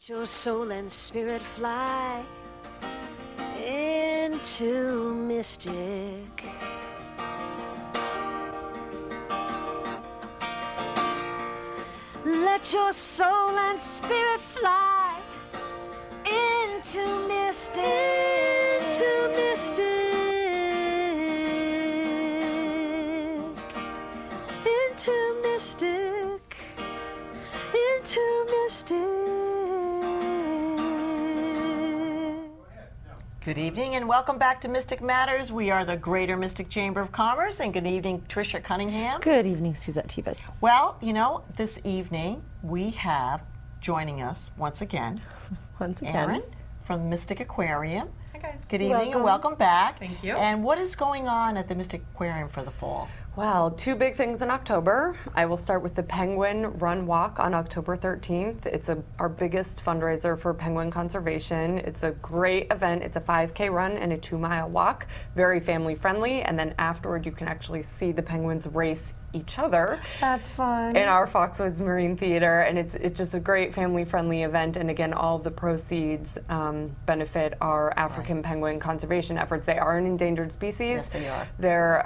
Your soul and spirit fly into mystic. Let your soul and spirit fly into mystic. Into mystic. Into mystic. Into mystic. Good evening and welcome back to Mystic Matters. We are the Greater Mystic Chamber of Commerce, and good evening, Tricia Cunningham. Good evening, Suzette Tebus. Well, you know, this evening we have joining us once again, Erin from Mystic Aquarium. Hi guys. Good evening and welcome back. Thank you. And what is going on at the Mystic Aquarium for the fall? Well, two big things in October. I will start with the Penguin Run Walk on October 13th. It's our biggest fundraiser for penguin conservation. It's a great event. It's a 5K run and a 2-mile walk, very family friendly. And then afterward, you can actually see the penguins race each other. That's fun. In our Foxwoods Marine Theater, and it's just a great family-friendly event. And again, all of the proceeds benefit our African penguin conservation efforts. They are an endangered species. Yes, they are. Their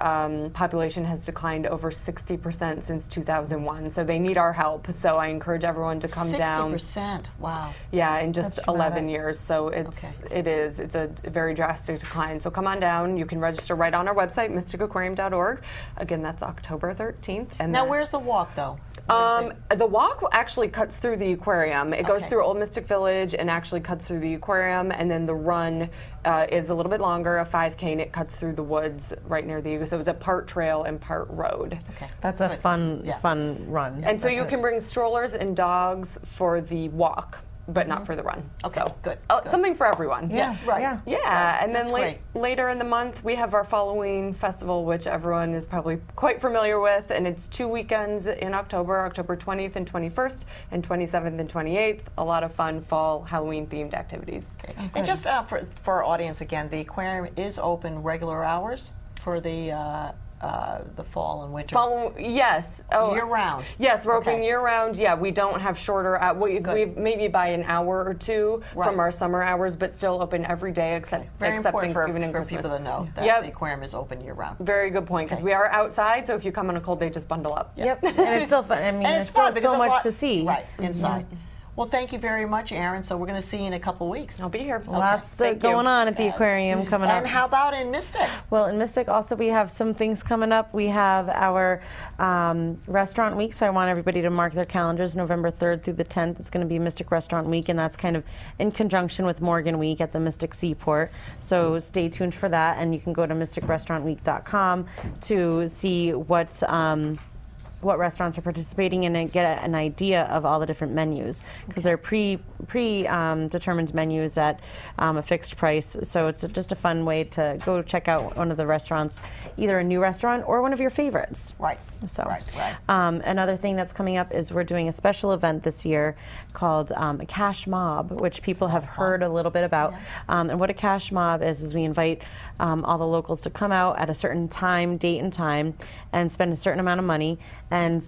population has declined over 60% since 2001, so they need our help. So I encourage everyone to come down. 60%. Wow. Yeah, in just That's 11 dramatic. years. So it's a very drastic decline. So come on down. You can register right on our website, mysticaquarium.org. Again, that's October 13th. And Now, then- where's the walk, though? Where is it? The walk actually cuts through the aquarium. It goes Okay. through Old Mystic Village and actually cuts through the aquarium, and then the run is a little bit longer, a 5K, and it cuts through the woods right near the, so it's a part trail and part road. Okay. That's a Good. fun, Yeah. fun run. And so you can bring strollers and dogs for the walk, but not for the run. Okay, So, good, good. Something for everyone. Yes, right. Yeah. Yeah, and then That's great. later in the month, we have our Following Festival, which everyone is probably quite familiar with, and it's 2 weekends in October, October 20th and 21st, and 27th and 28th. A lot of fun fall Halloween-themed activities. Okay. And just for our audience again, the aquarium is open regular hours for the fall and winter. Yes. Oh, Year-round. Yes, we're open Okay. year-round. Yeah, we don't have shorter. We maybe by an hour or two Right. from our summer hours, but still open every day except Very important Thanksgiving and for Christmas. people to know that Yep. the aquarium is open year-round. Very good point, because Okay. we are outside, so if you come on a cold day, just bundle up. Yep, and it's still fun. I mean, And there's it's fun still because so a much lot- to see. Right, inside. Well, thank you very much, Erin. So we're going to see you in a couple of weeks. I'll be here. Lots Thank you. going on at the aquarium coming up. And how about in Mystic? Well, in Mystic also we have some things coming up. We have our restaurant week, so I want everybody to mark their calendars. November 3rd through the 10th, it's going to be Mystic Restaurant Week, and that's kind of in conjunction with Morgan Week at the Mystic Seaport. So stay tuned for that, and you can go to mysticrestaurantweek.com to see what restaurants are participating in and get an idea of all the different menus, because they're determined menus at a fixed price. So it's just a fun way to go check out one of the restaurants, either a new restaurant or one of your favorites. Right. So, Right. Another thing that's coming up is we're doing a special event this year called a Cash Mob, which people have heard a little bit about. And what a Cash Mob is we invite all the locals to come out at a certain date and time, and spend a certain amount of money. And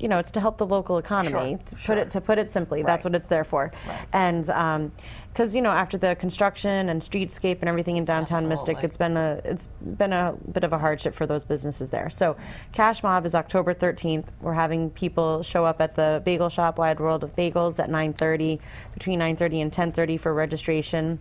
it's to help the local economy. To put it simply, that's what it's there for. Right. And because after the construction and streetscape and everything in downtown Mystic, Absolutely. it's been a bit of a hardship for those businesses there. So Cash Mob is October 13th. We're having people show up at the bagel shop, Wide World of Bagels, at 9:30, between 9:30 and 10:30 for registration.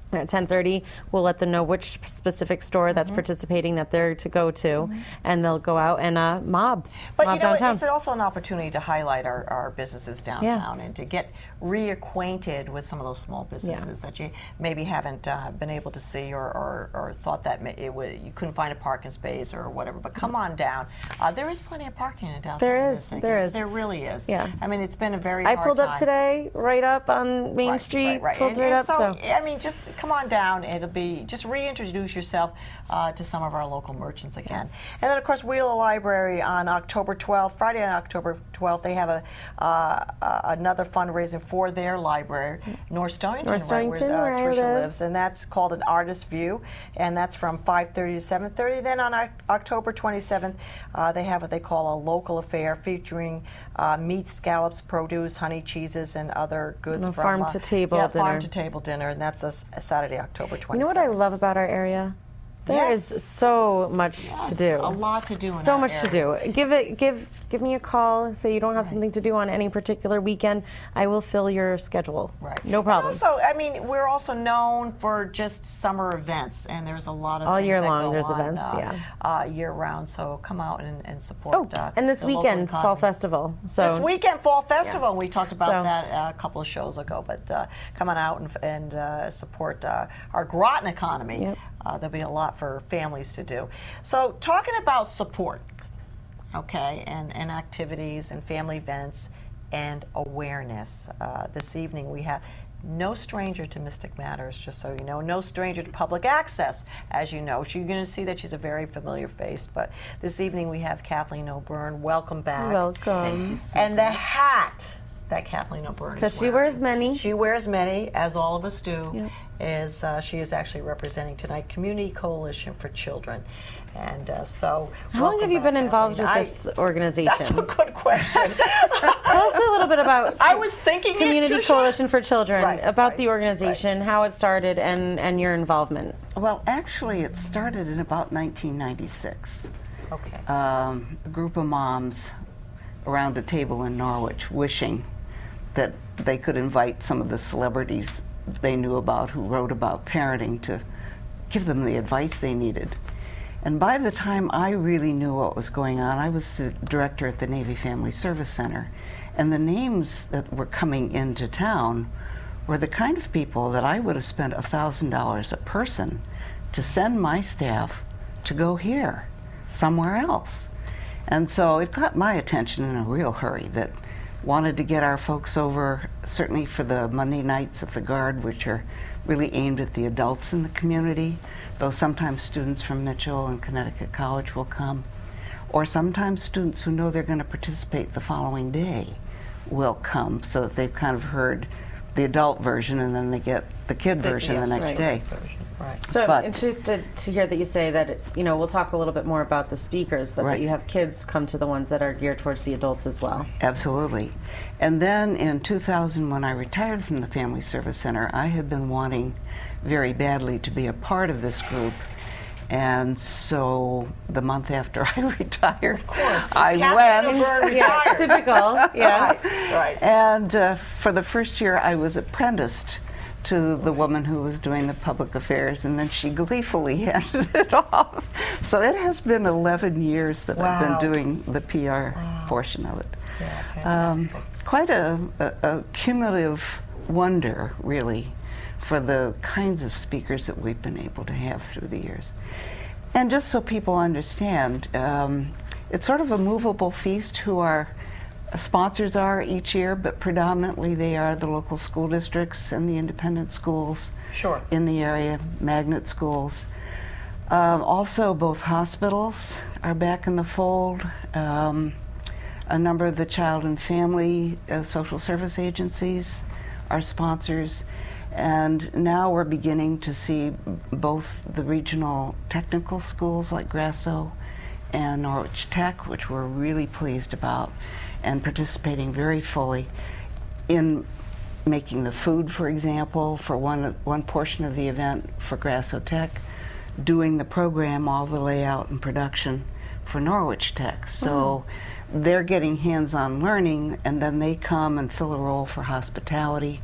And at 10:30, we'll let them know which specific store that's participating that they're to go to, and they'll go out and mob But downtown. it's also an opportunity to highlight our businesses downtown and to get reacquainted with some of those small businesses that you maybe haven't been able to see or thought that you couldn't find a parking space or whatever. But come on down. There is plenty of parking in downtown. There is, Mystic. there is. There really is. Yeah. I mean, it's been a very I hard pulled up time. today, right up on Main Street, pulled And right up. so, I mean, just come on down. It'll be just reintroduce yourself to some of our local merchants again. And then, of course, Wheeler Library on October 12th, Friday on October 12th, they have another fundraiser for their library, North Stonington, North right, Stonington, where where I Tricia live. lives, and that's called an Artist View, and that's from 5:30 to 7:30. Then on October 27th, they have what they call a local affair featuring meat, scallops, produce, honey, cheeses, and other goods A from farm-to-table dinner. farm-to-table dinner, and that's Saturday, October 27th. You know what I love about our area? There is Yes. so much to do. A lot to do in So our much to area. do. Give me a call. Say you don't have something to do on any particular weekend. I will fill your schedule. Right. No problem. And also, I mean, we're also known for just summer events, and there's a lot of All things year that long go there's on, events, year round. So come out and support. Oh, and this the local weekend, Fall economy. Festival. So This weekend, Fall Festival. We talked about So- that a couple of shows ago, but come on out and support our Groton economy. Yep. There'll be a lot for families to do. So talking about support, okay, and activities and family events and awareness. This evening we have no stranger to Mystic Matters, just so you know, no stranger to public access, as you know. You're going to see that she's a very familiar face, but this evening we have Kathleen O'Byrne. Welcome back. welcome. And the hat that Kathleen O'Byrne is Because she wearing. wears many. She wears many, as all of us do. Yep. She is actually representing tonight Community Coalition for Children, and so. How long have you been involved with Kathleen. this organization? That's a good question. Tell us a little bit about I was thinking it, Community Tricia. Coalition for Children, Right, about right, the organization, how it started, and your involvement. Well, actually, it started in about 1996. Okay. A group of moms around a table in Norwich wishing that they could invite some of the celebrities they knew about who wrote about parenting to give them the advice they needed. And by the time I really knew what was going on, I was the director at the Navy Family Service Center, and the names that were coming into town were the kind of people that I would have spent $1,000 a person to send my staff to go here, somewhere else. And so it got my attention in a real hurry that wanted to get our folks over, certainly for the Monday nights at the Guard, which are really aimed at the adults in the community, though sometimes students from Mitchell and Connecticut College will come, or sometimes students who know they're going to participate the following day will come, so that they've kind of heard the adult version and then they get the kid version Yes, the next right. day. Right. So But- I'm interested to hear that you say that, we'll talk a little bit more about the speakers, but that Right. you have kids come to the ones that are geared towards the adults as well. Absolutely. And then in 2000, when I retired from the Family Service Center, I had been wanting very badly to be a part of this group. And so the month after I retired, Of course. I Kathleen went. O'Byrne retired. Typical, yes. Right. And for the first year, I was apprenticed to the woman who was doing the public affairs, and then she gleefully handed it off. So it has been 11 years that Wow. I've been doing the PR portion of it. Yeah, fantastic. Quite a cumulative wonder, really, for the kinds of speakers that we've been able to have through the years. And just so people understand, it's sort of a movable feast who our sponsors are each year, but predominantly they are the local school districts and the independent schools Sure. in the area, magnet schools. Also, both hospitals are back in the fold. A number of the child and family social service agencies are sponsors. And now we're beginning to see both the regional technical schools like Grasso and Norwich Tech, which we're really pleased about, and participating very fully in making the food, for example, for one portion of the event for Grasso Tech, doing the program, all the layout and production for Norwich Tech. So they're getting hands-on learning, and then they come and fill a role for hospitality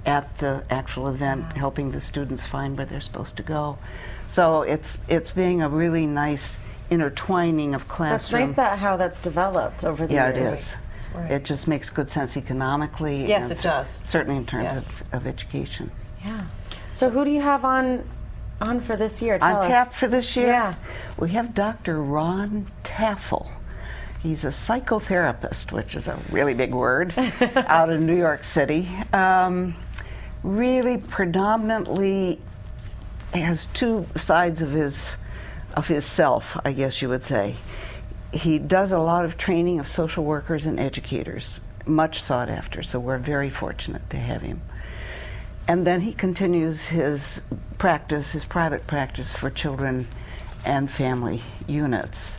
at the actual event, helping the students find where they're supposed to go. So it's being a really nice intertwining of That's classroom. nice how that's developed over the Yeah, years. it is. Right. It just makes good sense economically. Yes, and it does. Certainly in terms Yeah. of education. Yeah. So who do you have on for this year? Tell On us. tap for this year, Yeah. we have Dr. Ron Taffel. He's a psychotherapist, which is a really big word, out in New York City. Really predominantly has two sides of his self, I guess you would say. He does a lot of training of social workers and educators, much sought after, so we're very fortunate to have him. And then he continues his practice, his private practice for children and family units.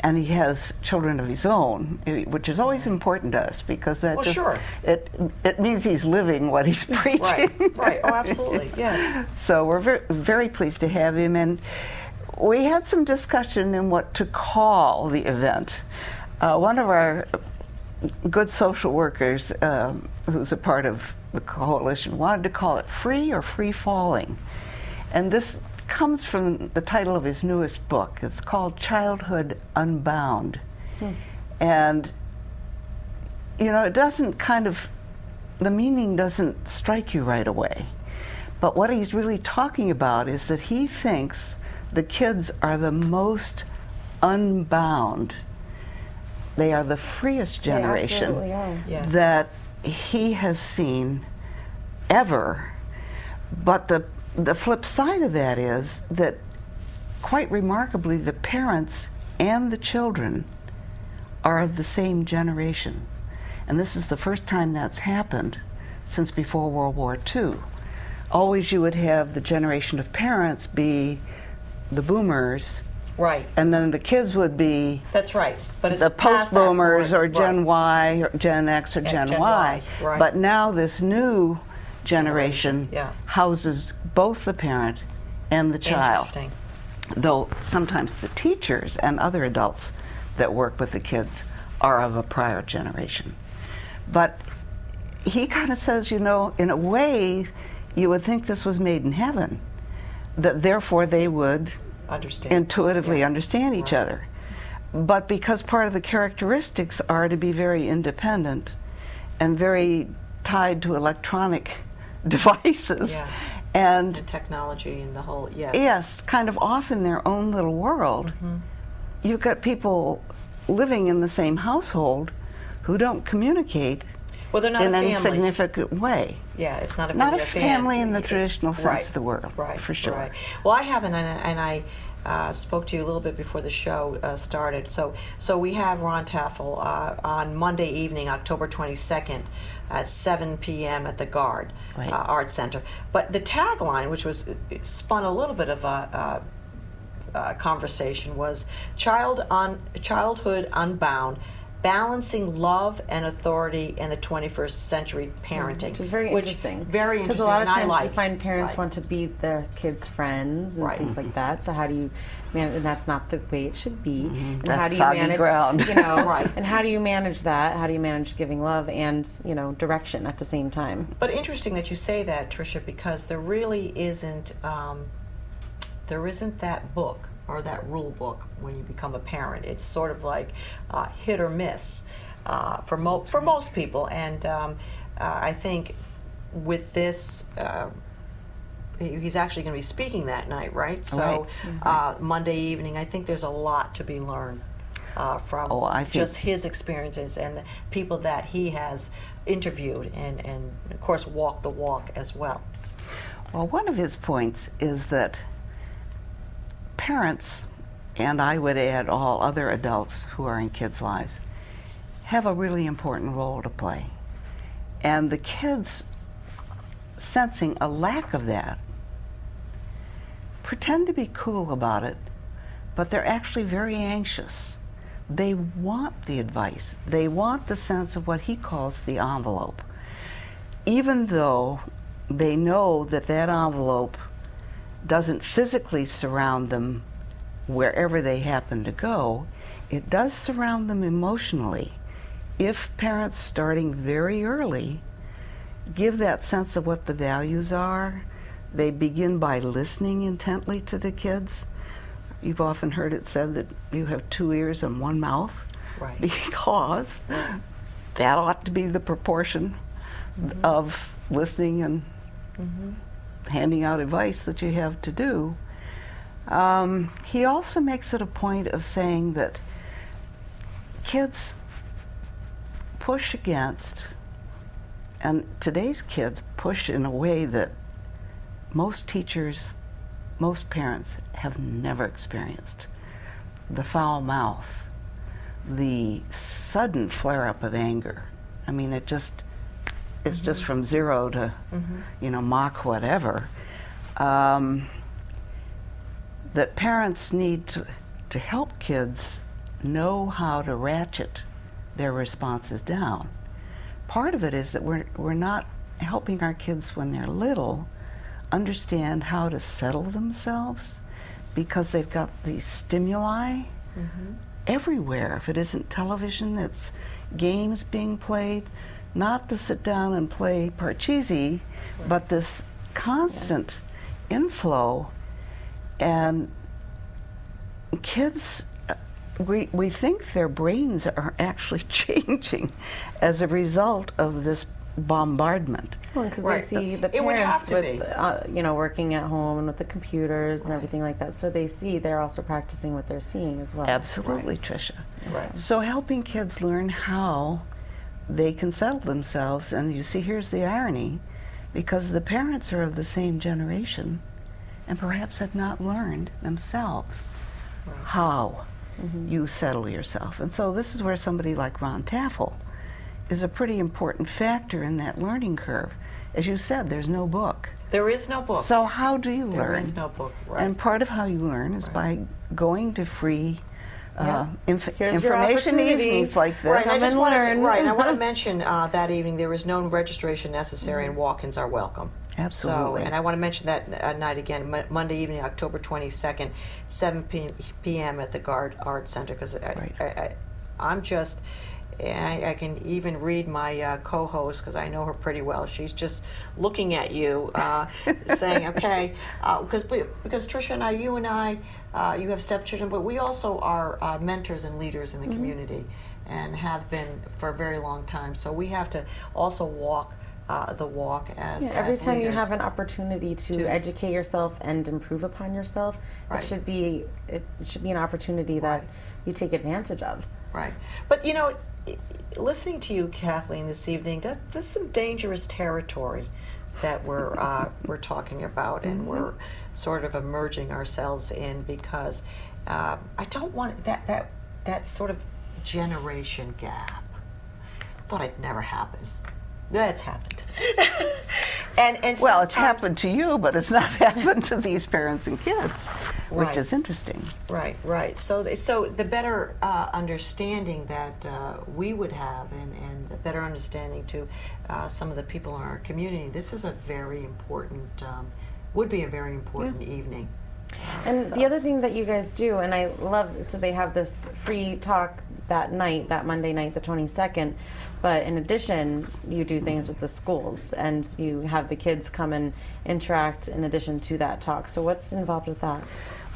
And he has children of his own, which is always important to us because that Well, just, sure. it means he's living what he's preaching. Right, right. Oh, absolutely, yes. So we're very pleased to have him, and we had some discussion in what to call the event. One of our good social workers, who's a part of the coalition, wanted to call it Free or Free Falling. And this comes from the title of his newest book. It's called Childhood Unbound. And, you know, it doesn't the meaning doesn't strike you right away. But what he's really talking about is that he thinks the kids are the most unbound. They are the freest generation absolutely are. Yes. that he has seen ever. But the flip side of that is that, quite remarkably, the parents and the children are of the same generation. And this is the first time that's happened since before World War II. Always you would have the generation of parents be the boomers, Right. and then the kids would be That's right. But it's the past that post-boomers point. or Gen Right. Y or Gen X or Gen Gen Y. Y, right. But now this new generation Yeah. houses both the parent and the child. Interesting. Though sometimes the teachers and other adults that work with the kids are of a prior generation. But he kind of says, you know, in a way, you would think this was made in heaven, that therefore they would Understand. intuitively understand each other. But because part of the characteristics are to be very independent and very tied to electronic devices, Yeah. and The technology and the whole, yes. yes, kind of off in their own little world, you've got people living in the same household who don't communicate Well, they're not in a any family. significant way. Yeah, it's not a Not a really family in the traditional sense Right, of the word, right, for sure. Right. Well, I haven't, and I spoke to you a little bit before the show started. So we have Ron Taffel on Monday evening, October 22nd, at 7 p.m. at the Guard Right. Art Center. But the tagline, which was spun a little bit of a conversation, was childhood unbound. Balancing love and authority in the 21st century parenting, Which is very interesting. Very Because interesting. a lot of and I times like you find parents right. want to be their kids' friends and Right. things like that. So how do you manage? And that's not the way it should be. And That's how do you soggy manage? ground. You know, Right. And how do you manage that? How do you manage giving love and direction at the same time? But interesting that you say that, Tricia, because there really isn't that book or that rule book when you become a parent. It's sort of like hit or miss for most people, and I think with this. He's actually going to be speaking that night, right? So Monday evening, I think there's a lot to be learned from I think just his experiences and the people that he has interviewed and of course walked the walk as well. Well, one of his points is that parents, and I would add all other adults who are in kids' lives, have a really important role to play. And the kids, sensing a lack of that, pretend to be cool about it, but they're actually very anxious. They want the advice. They want the sense of what he calls the envelope. Even though they know that that envelope doesn't physically surround them wherever they happen to go, it does surround them emotionally. If parents, starting very early, give that sense of what the values are, they begin by listening intently to the kids. You've often heard it said that you have 2 ears and 1 mouth, Right. because that ought to be the proportion of listening and handing out advice that you have to do. He also makes it a point of saying that kids push against, and today's kids push in a way that most teachers most parents have never experienced. The foul mouth, the sudden flare-up of anger. I mean, it's just from 0 to, Mach whatever. That parents need to help kids know how to ratchet their responses down. Part of it is that we're not helping our kids when they're little understand how to settle themselves, because they've got these stimuli everywhere. If it isn't television, it's games being played, not the sit down and play Parcheesi, but this constant inflow. And kids, we think their brains are actually changing as a result of this bombardment. Well, because Right. they see the It would have parents to with, working at home and with the computers and everything like that. So they see, they're also practicing what they're seeing as well. Absolutely, Tricia. Right. So helping kids learn how they can settle themselves, and you see, here's the irony, because the parents are of the same generation and perhaps have not learned themselves how you settle yourself. And so this is where somebody like Ron Taffel is a pretty important factor in that learning curve. As you said, there's no book. There is no book. So how do you There learn? is no book, right. And part of how you learn is by going to free Here's your information opportunity. evenings like this. Right, and I Come just and want to learn. I want to mention that evening there is no registration necessary, and walk-ins are welcome. Absolutely. So, and I want to mention that night again, Monday evening, October 22nd, 7 p.m. at the Gard Art Center, because I'm just. I can even read my co-host, because I know her pretty well. She's just looking at you, saying, "Okay," because Tricia and I, you have stepchildren, but we also are mentors and leaders in the community, and have been for a very long time. So we have to also walk the walk as Every time you leaders. have an opportunity to educate yourself and improve upon yourself, Right. it should be an opportunity that you take advantage of. Right. But listening to you, Kathleen, this evening, that's some dangerous territory that we're talking about, and we're sort of immersing ourselves in, because I don't want that sort of generation gap. Thought it'd never happen. That's happened. and Well, it's sometimes- happened to you, but it's not happened to these parents and kids, which Right. is interesting. Right. So the better understanding that we would have, and the better understanding to some of the people in our community, this is a very important, would be a very important evening. And the other thing that you guys do, and I love, so they have this free talk that night, that Monday night, the 22nd, but in addition, you do things with the schools, and you have the kids come and interact in addition to that talk. So what's involved with that?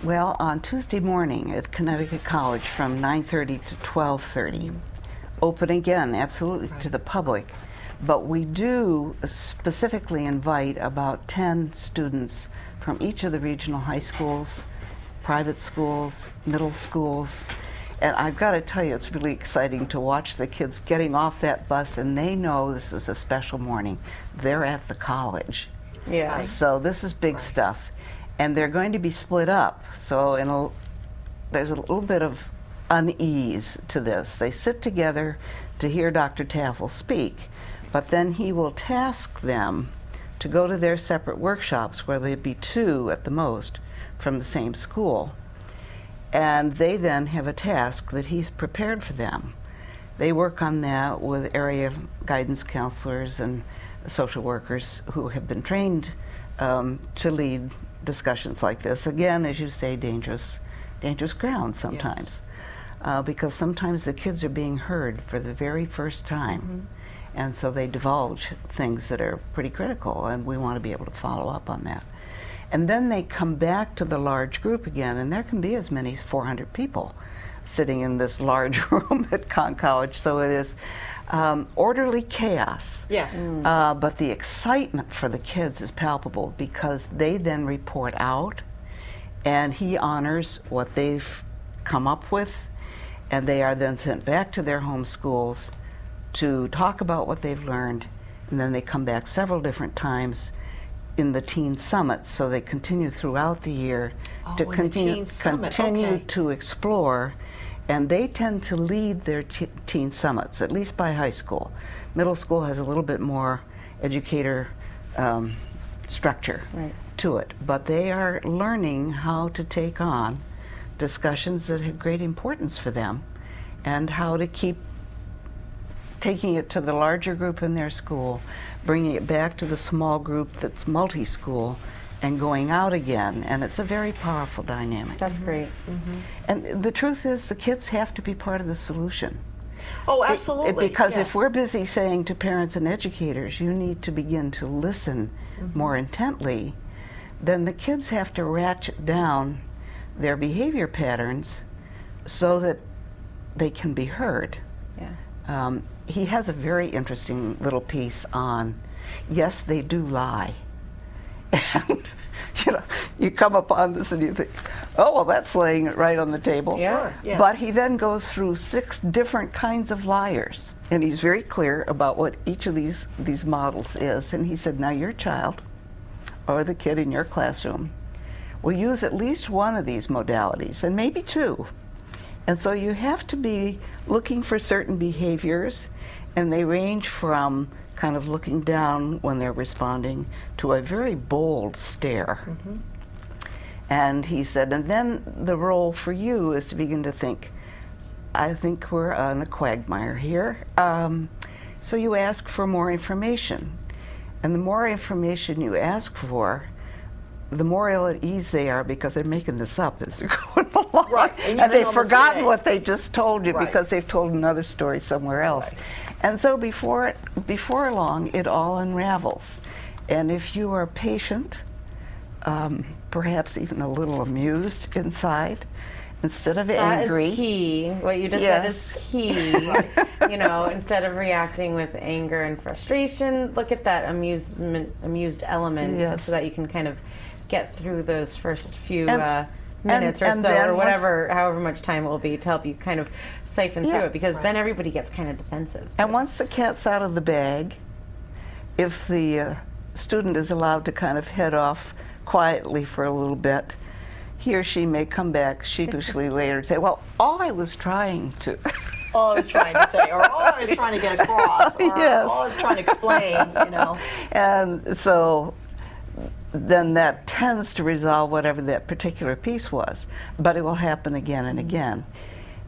Well, on Tuesday morning at Connecticut College from 9:30 to 12:30, open again, absolutely to the public, but we do specifically invite about 10 students from each of the regional high schools, private schools, middle schools. And I've got to tell you, it's really exciting to watch the kids getting off that bus, and they know this is a special morning. They're at the college. Yeah. So this is big stuff. And they're going to be split up. So there's a little bit of unease to this. They sit together to hear Dr. Taffel speak, but then he will task them to go to their separate workshops, where there'd be 2 at the most from the same school. And they then have a task that he's prepared for them. They work on that with area guidance counselors and social workers who have been trained to lead discussions like this. Again, as you say, dangerous ground sometimes. Because sometimes the kids are being heard for the very first time. And so they divulge things that are pretty critical, and we want to be able to follow up on that. And then they come back to the large group again, and there can be as many as 400 people sitting in this large room at Conn College. So it is orderly chaos. Yes. But the excitement for the kids is palpable, because they then report out, and he honors what they've come up with, and they are then sent back to their home schools to talk about what they've learned, and then they come back several different times in the Teen Summit, so they continue throughout the year to in the continue Teen Summit, okay. to explore, and they tend to lead their Teen Summits, at least by high school. Middle school has a little bit more educator structure Right. to it, but they are learning how to take on discussions that have great importance for them and how to keep taking it to the larger group in their school, bringing it back to the small group that's multi-school, and going out again. And it's a very powerful dynamic. That's great. And the truth is, the kids have to be part of the solution. Oh, absolutely. Because yes. if we're busy saying to parents and educators, you need to begin to listen more intently, then the kids have to ratchet down their behavior patterns so that they can be heard. Yeah. He has a very interesting little piece on, yes, they do lie. And, you know, you come upon this and you think, oh, well, that's laying it right on the table. Yeah. Sure, yes. But he then goes through 6 different kinds of liars. And he's very clear about what each of these models is. And he said, now your child or the kid in your classroom will use at least one of these modalities, and maybe 2. And so you have to be looking for certain behaviors, and they range from kind of looking down when they're responding to a very bold stare. And he said, and then the role for you is to begin to think, I think we're on a quagmire here. So you ask for more information. And the more information you ask for, the more ill at ease they are because they're making this up as they're going along. Right. And And you they've can almost forgotten say- what they just told you Right. because they've told another story somewhere else. Right. And so before long, it all unravels. And if you are patient, perhaps even a little amused inside, instead of That angry. is key. What you just Yes. said is key. You know, instead of reacting with anger and frustration, look at that amused element, Yes. so that you can kind of get through those first few And- minutes or and so, then or once- whatever, however much time it will be, to help you kind of siphon Yeah. through it, because then everybody gets kind of defensive. And once the cat's out of the bag, if the student is allowed to kind of head off quietly for a little bit, he or she may come back sheepishly later and say, well, all I was trying to... All I was trying to say, or all I was trying to get across, or Yes. all I was trying to explain, you know. And so then that tends to resolve whatever that particular piece was. But it will happen again and again.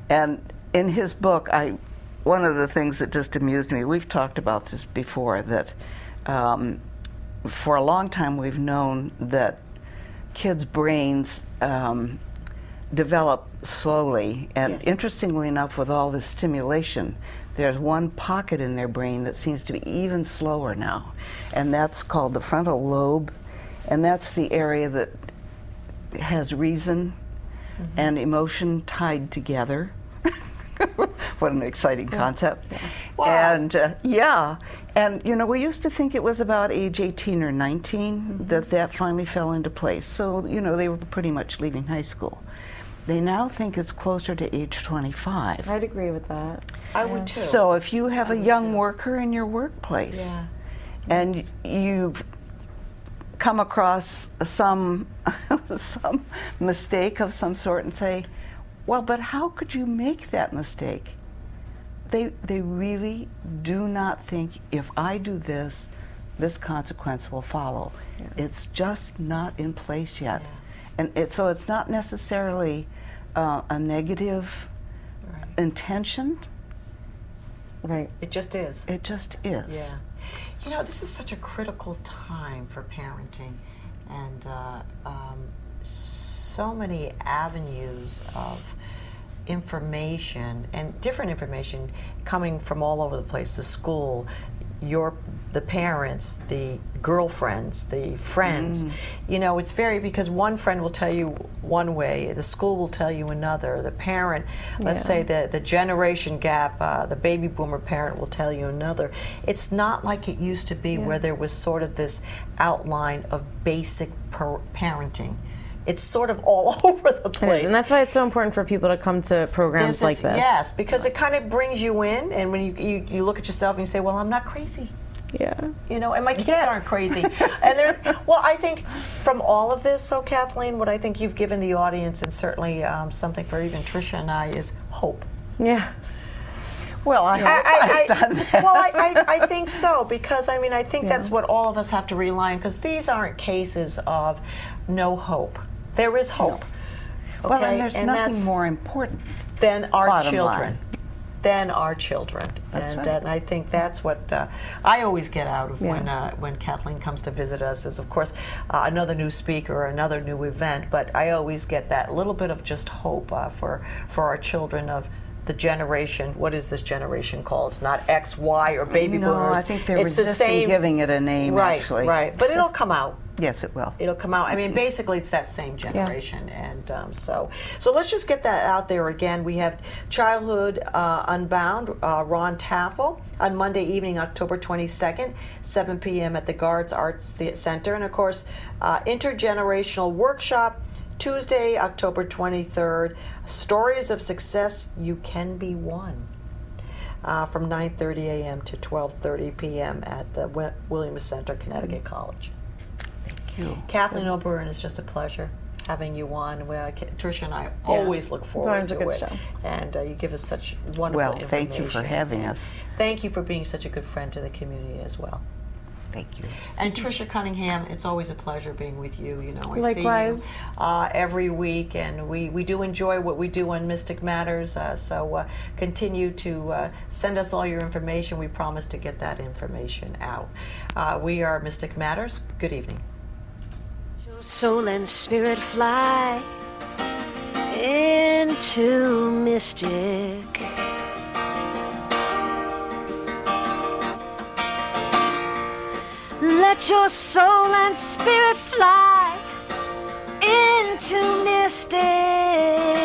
And in his book, one of the things that just amused me, we've talked about this before, that for a long time we've known that kids' brains develop slowly. And Yes. interestingly enough, with all this stimulation, there's one pocket in their brain that seems to be even slower now. And that's called the frontal lobe. And that's the area that has reason and emotion tied together. What an exciting concept. Wow. And yeah, and you know, we used to think it was about age 18 or 19 that finally fell into place. So, you know, they were pretty much leaving high school. They now think it's closer to age 25. I'd agree with that. I would too. So if you have a young worker in your workplace Yeah. and you've come across some some mistake of some sort and say, well, but how could you make that mistake? They really do not think, if I do this, this consequence will follow. It's just not in place yet. And so it's not necessarily a negative intention. Right. It just is. It just is. Yeah. You know, this is such a critical time for parenting, and so many avenues of information and different information coming from all over the place. The school, the parents, the girlfriends, the friends. You know, it's because one friend will tell you one way, the school will tell you another, the parent, let's say the generation gap, the baby boomer parent will tell you another. It's not like it used to be where there was sort of this outline of basic parenting. It's sort of all over the It place. is, and that's why it's so important for people to come to programs like this. Yes, because it kind of brings you in, and when you look at yourself and you say, well, I'm not crazy. Yeah. You know, and my kids aren't crazy. And there's, well, I think from all of this, so Kathleen, what I think you've given the audience, and certainly something for even Tricia and I, is hope. Yeah. Well, I've done that. Well, I think so, because I mean, I think that's what all of us have to rely on, because these aren't cases of no hope. There is hope. Well, okay? and there's nothing more important than our bottom children. line. Than our children. That's right. And I think that's what I always get out of Yeah. when Kathleen comes to visit us, is of course another new speaker or another new event, but I always get that little bit of just hope for our children of the generation. What is this generation called? It's not X, Y, or baby No, boomers. I think they're it's the resisting same, giving it a name, right, actually. Right, but it'll come out. Yes, it will. It'll come out. I mean, basically, it's that same generation, and so let's just get that out there again. We have Childhood Unbound, Ron Taffel, on Monday evening, October 22nd, 7 p.m. at the Guards Arts Center, and of course, Intergenerational Workshop, Tuesday, October 23rd. Stories of Success You Can Be One. From 9:30 a.m. to 12:30 p.m. at the Williams Center, Connecticut College. Kathleen O'Byrne, it's just a pleasure having you on. Tricia and I always look forward always a to good it. show. And you give us such wonderful Well, information. thank you for having us. Thank you for being such a good friend to the community as well. Thank you. And Tricia Cunningham, it's always a pleasure being with you. You know, I Likewise. see you every week, and we do enjoy what we do on Mystic Matters. So continue to send us all your information. We promise to get that information out. We are Mystic Matters. Good evening. Your soul and spirit fly into mystic. Let your soul and spirit fly into mystic.